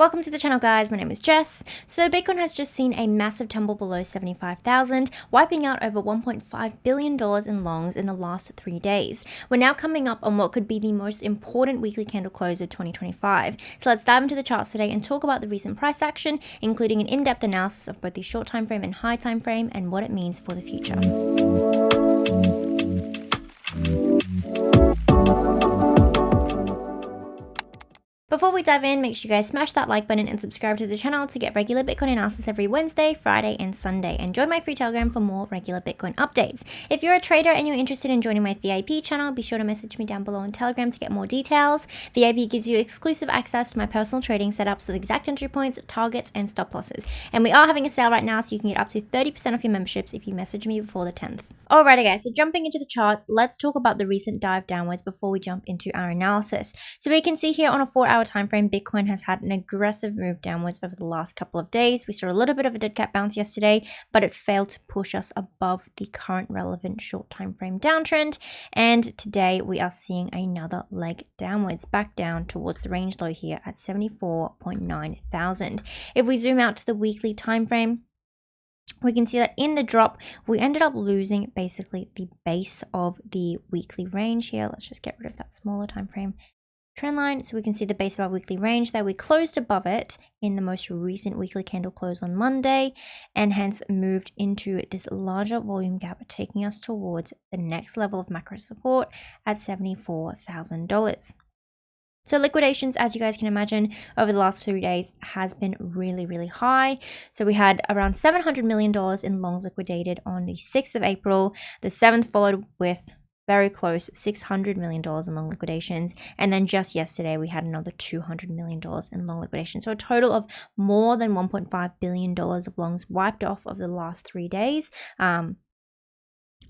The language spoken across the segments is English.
Welcome to the channel, guys. My name is Jess. So Bitcoin has just seen a massive tumble below 75,000, wiping out over $1.5 billion in longs in the last 3 days. We're now coming up on what could be the most important weekly candle close of 2025. So let's dive into the charts today and talk about the recent price action, including an in-depth analysis of both the short time frame and high time frame and what it means for the future. Before we dive in, make sure you guys smash that like button and subscribe to the channel to get regular Bitcoin analysis every Wednesday, Friday, and Sunday. And join my free Telegram for more regular Bitcoin updates. If you're a trader and you're interested in joining my VIP channel, be sure to message me down below on Telegram to get more details. VIP gives you exclusive access to my personal trading setups with exact entry points, targets, and stop losses. And we are having a sale right now, so you can get up to 30% off your memberships if you message me before the 10th. Alrighty guys, so jumping into the charts, let's talk about the recent dive downwards before we jump into our analysis. So we can see here on a 4-hour time frame, Bitcoin has had an aggressive move downwards over the last couple of days. We saw a little bit of a dead cat bounce yesterday, but it failed to push us above the current relevant short time frame downtrend. And today we are seeing another leg downwards, back down towards the range low here at 74.9 thousand. If we zoom out to the weekly time frame, we can see that in the drop, we ended up losing basically the base of the weekly range here. Let's just get rid of that smaller time frame trend line. So we can see the base of our weekly range there. We closed above it in the most recent weekly candle close on Monday, and hence moved into this larger volume gap, taking us towards the next level of macro support at $74,000. So liquidations, as you guys can imagine, over the last 3 days has been really high. So we had around $700 million in longs liquidated on the 6th of April. The 7th followed with very close $600 million in long liquidations. And then just yesterday, we had another $200 million in long liquidation. So a total of more than $1.5 billion of longs wiped off over the last 3 days.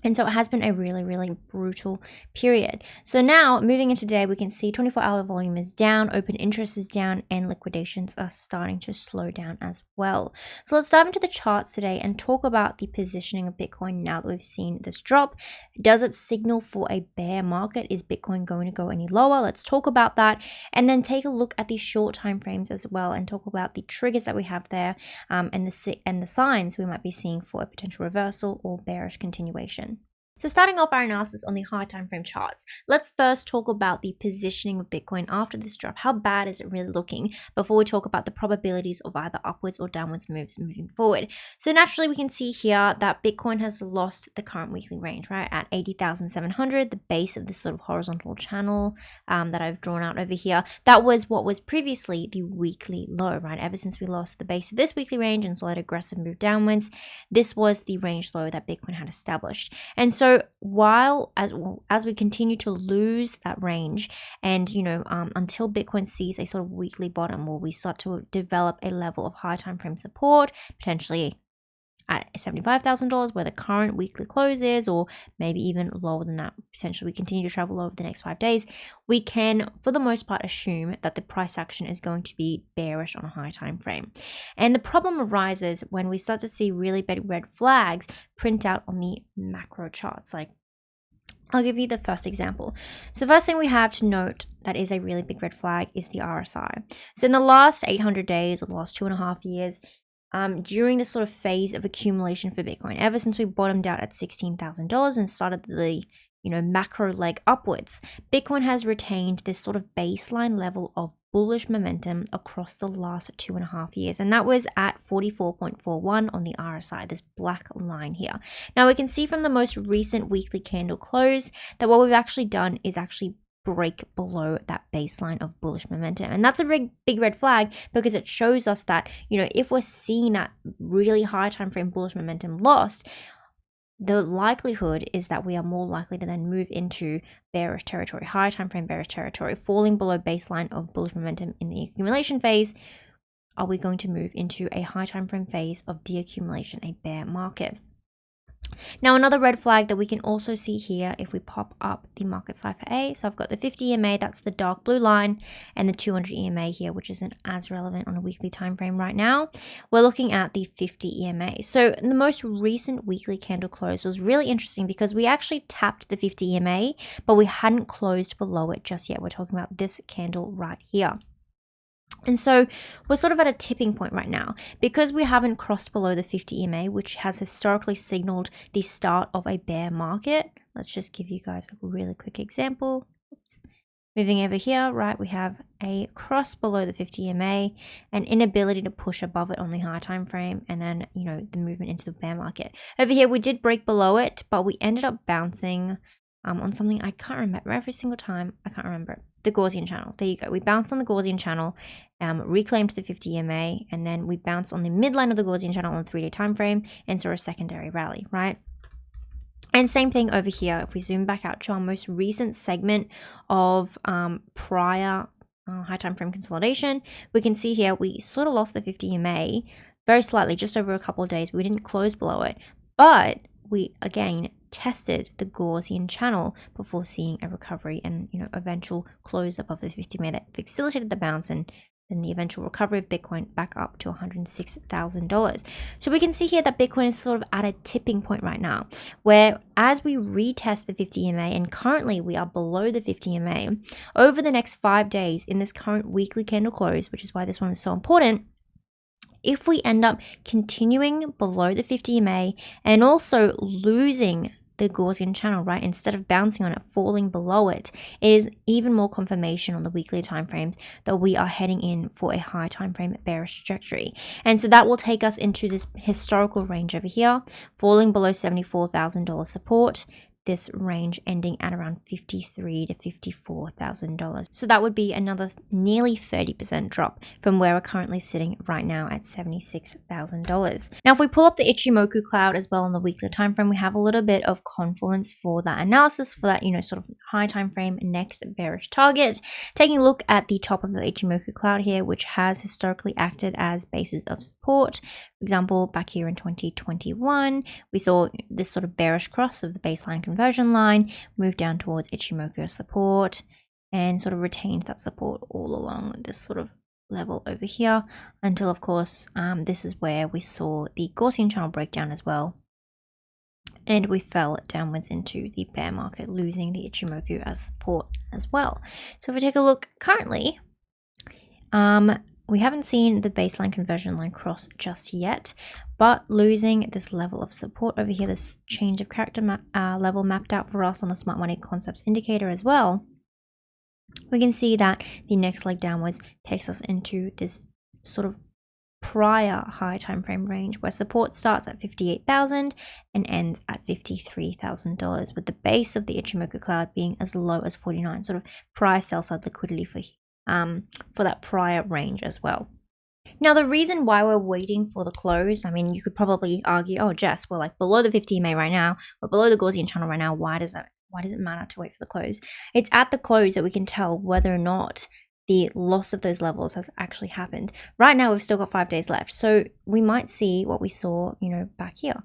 And so it has been a really brutal period. So now moving into today, we can see 24-hour volume is down, open interest is down, and liquidations are starting to slow down as well. So let's dive into the charts today and talk about the positioning of Bitcoin now that we've seen this drop. Does it signal for a bear market? Is Bitcoin going to go any lower? Let's talk about that, and then take a look at the short time frames as well and talk about the triggers that we have there, and the signs we might be seeing for a potential reversal or bearish continuation. So starting off our analysis on the high time frame charts, let's first talk about the positioning of Bitcoin after this drop. How bad is it really looking before we talk about the probabilities of either upwards or downwards moves moving forward? So naturally, we can see here that Bitcoin has lost the current weekly range, right, at 80,700, the base of this sort of horizontal channel that I've drawn out over here. That was what was previously the weekly low, right? Ever since we lost the base of this weekly range and saw that aggressive move downwards, this was the range low that Bitcoin had established. And so as we continue to lose that range, and until Bitcoin sees a sort of weekly bottom where we start to develop a level of high time frame support, potentially at $75,000 where the current weekly close is, or maybe even lower than that, potentially we continue to travel over the next 5 days, we can for the most part assume that the price action is going to be bearish on a high time frame. And the problem arises when we start to see really big red flags print out on the macro charts. Like, I'll give you the first example. So the first thing we have to note that is a really big red flag is the RSI. So in the last 800 days or the last 2.5 years, during this sort of phase of accumulation for Bitcoin, ever since we bottomed out at $16,000 and started the macro leg upwards, Bitcoin has retained this sort of baseline level of bullish momentum across the last 2.5 years, and that was at 44.41 on the RSI, this black line here. Now we can see from the most recent weekly candle close that what we've actually done is actually break below that baseline of bullish momentum, and that's a big red flag, because it shows us that if we're seeing that really high time frame bullish momentum lost, the likelihood is that we are more likely to then move into bearish territory, high time frame bearish territory, falling below baseline of bullish momentum in the accumulation phase. Are we going to move into a high time frame phase of deaccumulation, a bear market? Now, another red flag that we can also see here if we pop up the market cipher A. So I've got the 50 EMA, that's the dark blue line, and the 200 EMA here, which isn't as relevant on a weekly time frame right now. We're looking at the 50 EMA. So the most recent weekly candle close was really interesting because we actually tapped the 50 EMA, but we hadn't closed below it just yet. We're talking about this candle right here. And so we're sort of at a tipping point right now because we haven't crossed below the 50 EMA, which has historically signaled the start of a bear market. Let's just give you guys a really quick example. Oops. Moving over here, right, we have a cross below the 50 EMA, an inability to push above it on the higher time frame, and then, you know, the movement into the bear market. Over here, we did break below it, but we ended up bouncing on something I can't remember every single time. I can't remember it. The Gaussian channel. There you go. We bounced on the Gaussian channel, reclaimed the 50 EMA, and then we bounced on the midline of the Gaussian channel on the 3-day time frame and saw a secondary rally, right? And same thing over here. If we zoom back out to our most recent segment of prior high time frame consolidation, we can see here we sort of lost the 50 EMA very slightly, just over a couple of days. We didn't close below it, but we again tested the Gaussian channel before seeing a recovery and, you know, eventual close above the 50 EMA that facilitated the bounce and then the eventual recovery of Bitcoin back up to $106,000. So we can see here that Bitcoin is sort of at a tipping point right now, where as we retest the 50 EMA, and currently we are below the 50 EMA, over the next 5 days in this current weekly candle close, which is why this one is so important, if we end up continuing below the 50 EMA and also losing the Gaussian channel, right, instead of bouncing on it, falling below it, is even more confirmation on the weekly timeframes that we are heading in for a high time frame bearish trajectory. And so that will take us into this historical range over here, falling below $74,000 support, this range ending at around $53,000 to $54,000. So that would be another nearly 30% drop from where we're currently sitting right now at $76,000. Now, if we pull up the Ichimoku cloud as well on the weekly time frame, we have a little bit of confluence for that analysis, for that, you know, sort of high time frame next bearish target. Taking a look at the top of the Ichimoku cloud here, which has historically acted as bases of support. For example, back here in 2021, we saw this sort of bearish cross of the baseline conversion line, move down towards Ichimoku support, and sort of retained that support all along this sort of level over here until, of course, this is where we saw the Gaussian channel breakdown as well, and we fell downwards into the bear market, losing the Ichimoku as support as well. So if we take a look currently, we haven't seen the baseline conversion line cross just yet, but losing this level of support over here, this change of character level mapped out for us on the Smart Money Concepts indicator as well, we can see that the next leg downwards takes us into this sort of prior high time frame range where support starts at $58,000 and ends at $53,000, with the base of the Ichimoku cloud being as low as 49, sort of prior sell side liquidity for that prior range as well. Now, the reason why we're waiting for the close, I mean, you could probably argue, oh, Jess, we're like below the 50 EMA right now, we're below the Gaussian channel right now. Why does it matter to wait for the close? It's at the close that we can tell whether or not the loss of those levels has actually happened. Right now, we've still got 5 days left, so we might see what we saw, you know, back here,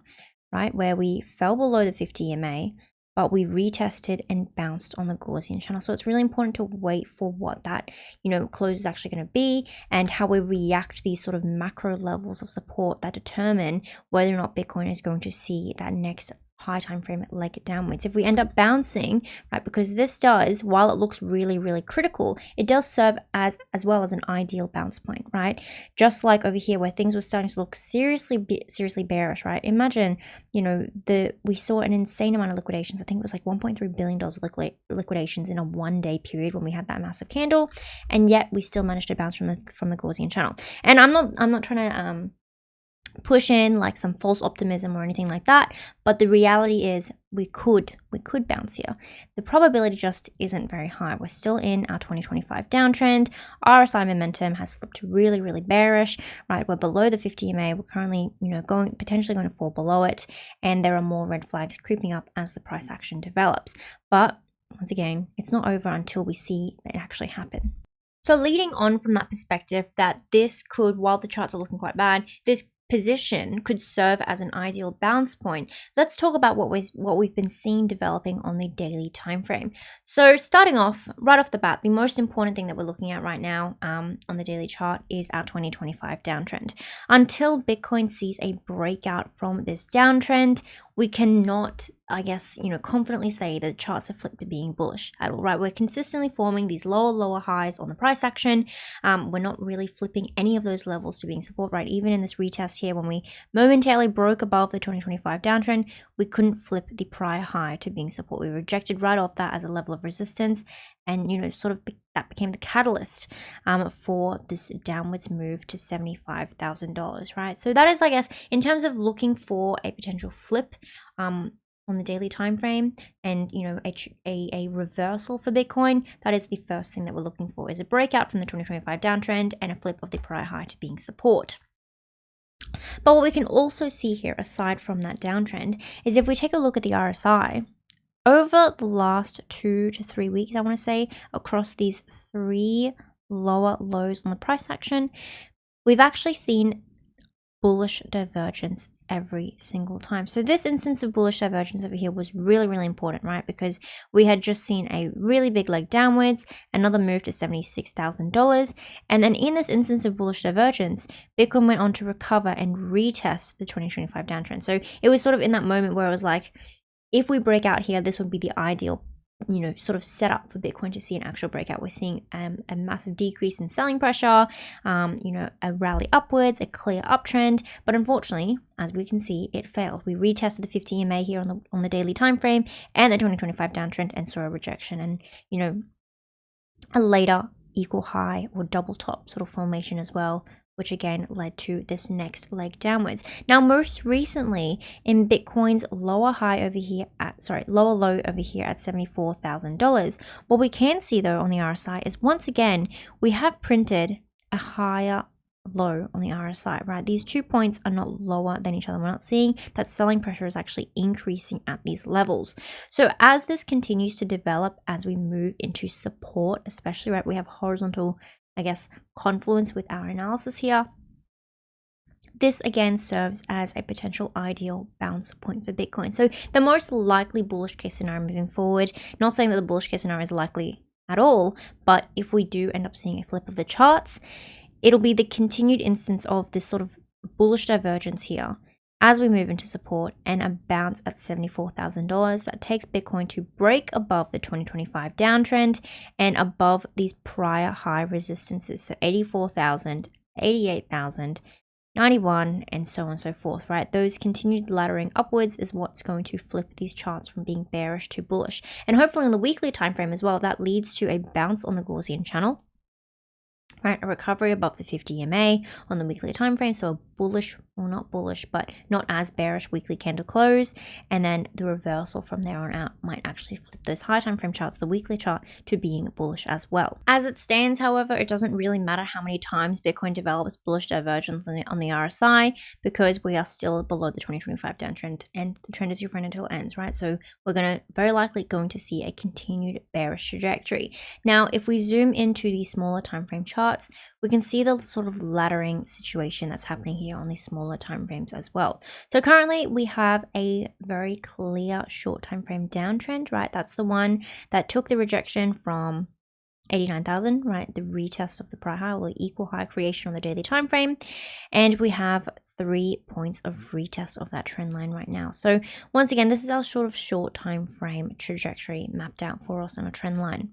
right, where we fell below the 50 EMA, but we retested and bounced on the Gaussian channel. So it's really important to wait for what that, you know, close is actually going to be and how we react to these sort of macro levels of support that determine whether or not Bitcoin is going to see that next high time frame leg downwards. If we end up bouncing, right, because this does, while it looks really, really critical, it does serve as well as an ideal bounce point, right? Just like over here where things were starting to look seriously bearish, right? Imagine, you know, we saw an insane amount of liquidations. I think it was like $1.3 billion liquidations in a 1-day period when we had that massive candle, and yet we still managed to bounce from the Gaussian channel. And I'm not trying to push in like some false optimism or anything like that, but the reality is we could bounce here. The probability just isn't very high. We're still in our 2025 downtrend. RSI momentum has flipped really, really bearish, right? We're below the 50 EMA. We're currently, you know, potentially going to fall below it, and there are more red flags creeping up as the price action develops. But once again, it's not over until we see it actually happen. So leading on from that perspective that this could, while the charts are looking quite bad, this position could serve as an ideal bounce point. Let's talk about what we've been seeing developing on the daily time frame. So starting off right off the bat, the most important thing that we're looking at right now on the daily chart is our 2025 downtrend. Until Bitcoin sees a breakout from this downtrend, we cannot, I guess, confidently say that the charts have flipped to being bullish at all, right? We're consistently forming these lower highs on the price action. We're not really flipping any of those levels to being support, right? Even in this retest here, when we momentarily broke above the 2025 downtrend, we couldn't flip the prior high to being support. We rejected right off that as a level of resistance, and that became the catalyst for this downwards move to $75,000, right? So that is, I guess, in terms of looking for a potential flip on the daily time frame, and a reversal for Bitcoin, that is the first thing that we're looking for, is a breakout from the 2025 downtrend and a flip of the prior high to being support. But what we can also see here, aside from that downtrend, is if we take a look at the RSI, over the last 2 to 3 weeks, I want to say, across these 3 lower lows on the price action, we've actually seen bullish divergence every single time. So this instance of bullish divergence over here was really, really important, right? Because we had just seen a really big leg downwards, another move to $76,000. And then in this instance of bullish divergence, Bitcoin went on to recover and retest the 2025 downtrend. So it was sort of in that moment where it was like, if we break out here, this would be the ideal sort of set up for Bitcoin to see an actual breakout. We're seeing a massive decrease in selling pressure, a rally upwards, a clear uptrend, but unfortunately, as we can see, it failed. We retested the 50 EMA here on the daily time frame and the 2025 downtrend and saw a rejection, and a later equal high or double top sort of formation as well, which again led to this next leg downwards. Now, most recently in Bitcoin's lower low over here at $74,000, what we can see though on the RSI is, once again, we have printed a higher low on the RSI, right? These 2 points are not lower than each other. We're not seeing that selling pressure is actually increasing at these levels. So as this continues to develop, as we move into support, especially, right, we have horizontal, I guess, confluence with our analysis here. This again serves as a potential ideal bounce point for Bitcoin. So the most likely bullish case scenario moving forward, not saying that the bullish case scenario is likely at all, but if we do end up seeing a flip of the charts, it'll be the continued instance of this sort of bullish divergence here as we move into support, and a bounce at $74,000 that takes Bitcoin to break above the 2025 downtrend and above these prior high resistances. So 84,000, 88,000, 91, and so on and so forth, right? Those continued laddering upwards is what's going to flip these charts from being bearish to bullish. And hopefully in the weekly time frame as well, that leads to a bounce on the Gaussian channel, right? A recovery above the 50 EMA on the weekly time frame. So a bullish, or not bullish, but not as bearish weekly candle close. And then the reversal from there on out might actually flip those high time frame charts, the weekly chart, to being bullish as well. As it stands, however, it doesn't really matter how many times Bitcoin develops bullish divergence on the RSI, because we are still below the 2025 downtrend, and the trend is your friend until it ends, right? So we're very likely going to see a continued bearish trajectory. Now, if we zoom into the smaller time frame charts, we can see the sort of laddering situation that's happening here on these smaller time frames as well. So currently we have a very clear short time frame downtrend, right? That's the one that took the rejection from 89,000, right? The retest of the prior high, or equal high creation on the daily time frame, and we have 3 points of retest of that trend line right now. So once again, this is our sort of short time frame trajectory mapped out for us on a trend line.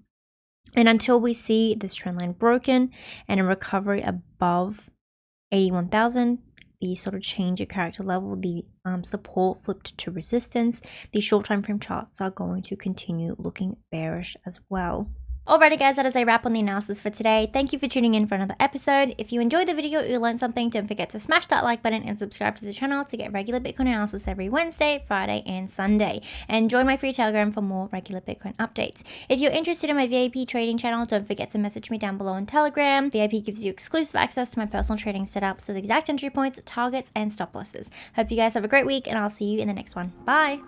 And until we see this trend line broken and a recovery above 81,000, the sort of change of character level, the support flipped to resistance, the short time frame charts are going to continue looking bearish as well. Alrighty guys, that is a wrap on the analysis for today. Thank you for tuning in for another episode. If you enjoyed the video or you learned something, don't forget to smash that like button and subscribe to the channel to get regular Bitcoin analysis every Wednesday, Friday, and Sunday. And join my free Telegram for more regular Bitcoin updates. If you're interested in my VIP trading channel, don't forget to message me down below on Telegram. VIP gives you exclusive access to my personal trading setup, so the exact entry points, targets, and stop losses. Hope you guys have a great week, and I'll see you in the next one. Bye!